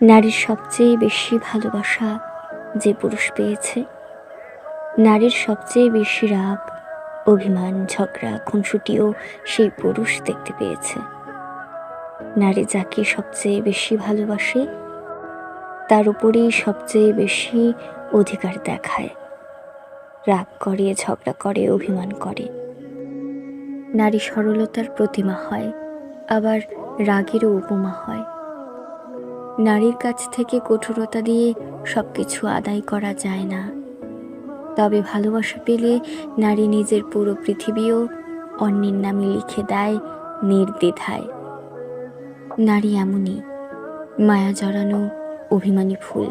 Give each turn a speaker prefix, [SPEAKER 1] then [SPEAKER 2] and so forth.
[SPEAKER 1] নারীর সবচেয়ে বেশি ভালোবাসা যে পুরুষ পেয়েছে, নারীর সবচেয়ে বেশি রাগ, অভিমান, ঝগড়া, খুনসুটিও সেই পুরুষ দেখতে পেয়েছে। নারী যাকে সবচেয়ে বেশি ভালোবাসে, তার উপরেই সবচেয়ে বেশি অধিকার দেখায়, রাগ করে, ঝগড়া করে, অভিমান করে। নারী সরলতার প্রতিমা হয়, আবার রাগেরও উপমা হয়। নারীর কাছ থেকে কঠোরতা দিয়ে সবকিছু আদায় করা যায় না, তবে ভালোবাসা পেলে নারী নিজের পুরো পৃথিবীও অন্যের নামে লিখে দেয় নির্দ্বিধায়। নারী এমনই মায়া জড়ানো অভিমানী ফুল।